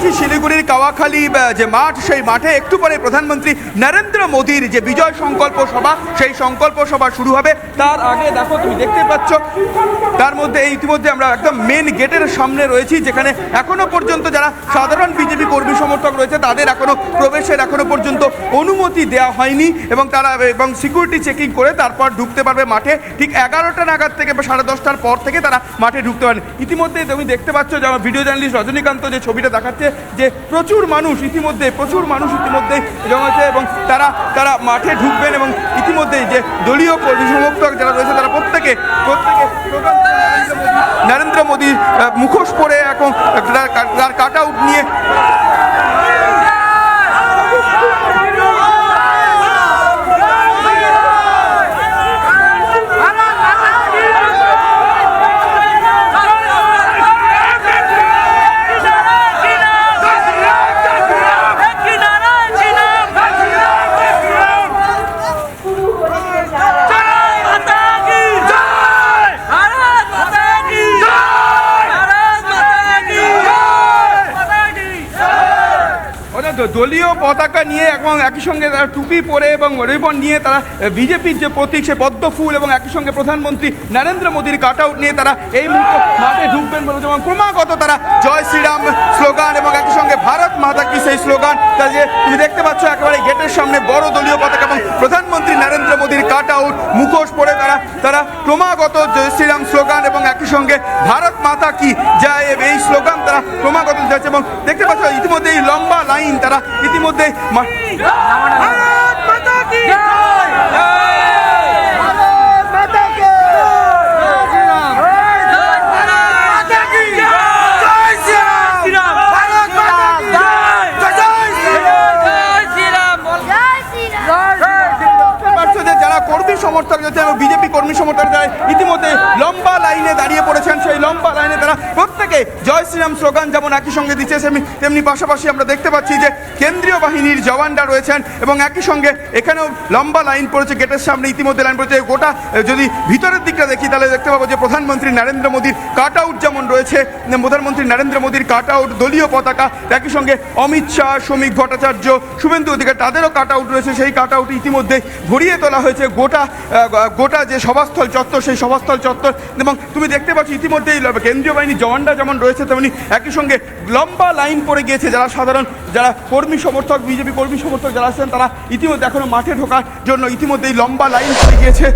পাচ্ছি শিলিগুড়ির কাওয়াখালী যে মাঠ, সেই মাঠে একটু পরে প্রধানমন্ত্রী নরেন্দ্র মোদীর যে বিজয় সংকল্প সভা, সেই সংকল্প সভা শুরু হবে। তার আগে দেখো, তুমি দেখতে পাচ্ছ তার মধ্যে ইতিমধ্যে আমরা একদম মেন গেটের সামনে রয়েছি, যেখানে এখনো পর্যন্ত যারা সাধারণ বিজেপি কর্মী সমর্থক রয়েছে তাদের প্রবেশের এখনো পর্যন্ত অনুমতি দেওয়া হয়নি, এবং তারা সিকিউরিটি চেকিং করে তারপর ঢুকতে পারবে মাঠে। ঠিক 11টা নাগাদ থেকে বা 10:30টার পর থেকে তারা মাঠে ঢুকতে পারেন। ইতিমধ্যে তুমি দেখতে পাচ্ছ যে আমার ভিডিও জার্নালিস্ট রজনীকান্ত যে ছবিটা দেখাচ্ছে, যে প্রচুর মানুষ ইতিমধ্যে জমাচ্ছে, এবং তারা মাঠে ঢুকবেন। এবং ইতিমধ্যেই যে দলীয় কর্মী সমর্থক যারা রয়েছে তারা প্রত্যেকে নরেন্দ্র মোদীর মুখোশ পরে এখন তার কাট আউট নিয়ে দলীয় পতাকা নিয়ে এবং একই সঙ্গে তারা টুপি পরে এবং রিবন নিয়ে তারা বিজেপির যে প্রতীক সে পদ্ম ফুল এবং একই সঙ্গে প্রধানমন্ত্রী নরেন্দ্র মোদীর কাট আউট নিয়ে তারা এই মুহূর্তে মাঠে ঢুকবেন বলে, এবং ক্রমাগত তারা জয় শ্রীরাম স্লোগান এবং একই সঙ্গে ভারত মাতা কি সেই স্লোগান, তা যে তুমি দেখতে পাচ্ছ একেবারে গেটের সামনে বড় দলীয় পতাকা এবং প্রধানমন্ত্রী নরেন্দ্র মোদীর কাট আউট মুখোশ পরে তারা ক্রমাগত জয় শ্রীরাম স্লোগান এবং একই সঙ্গে ভারত মাতা কি যায় এই স্লোগান তারা ক্রমাগত যাচ্ছে। এবং দেখতে পাচ্ছ ইতিমধ্যে এই লম্বা লাইন তারা ইতিমধ্যে কর্মী সমর্থক রয়েছে এবং বিজেপি কর্মী সমর্থক যারা ইতিমধ্যে লম্বা লাইনে দাঁড়িয়ে পড়েছেন, সেই লম্বা লাইনে তারা প্রত্যেকে জয় শ্রীরাম স্লোগান যেমন একই সঙ্গে দিচ্ছে, তেমনি পাশাপাশি আমরা দেখতে পাচ্ছি যে কেন্দ্রীয় বাহিনীর জওয়ানরা রয়েছেন এবং একই সঙ্গে এখানেও লম্বা লাইন পড়েছে গেটের সামনে, ইতিমধ্যে লাইন পড়েছে গোটা। যদি ভিতরের দিকটা দেখি তাহলে দেখতে পাবো যে প্রধানমন্ত্রী নরেন্দ্র মোদীর কাট আউট যেমন রয়েছে, প্রধানমন্ত্রী নরেন্দ্র মোদীর কাট আউট, দলীয় পতাকা, একই সঙ্গে অমিত শাহ, শ্রমিক ভট্টাচার্য, শুভেন্দু অধিকারী তাদেরও কাট আউট রয়েছে। সেই কাট আউট ইতিমধ্যে ভরিয়ে তোলা হয়েছে গোটা যে সভাস্থল চত্বর, সেই সভাস্থল চত্বর। এবং তুমি দেখতে পাচ্ছ ইতিমধ্যেই কেন্দ্রীয় বাহিনীর জওয়ানরা যেমন রয়েছে তেমনি একই সঙ্গে লম্বা লাইন পড়ে গিয়েছে যারা কর্মী সমর্থক, বিজেপি কর্মী সমর্থক যারা আছেন তারা ইতিমধ্যে এখনো মাঠে ঢোকার জন্য ইতিমধ্যেই লম্বা লাইন পড়ে গিয়েছে।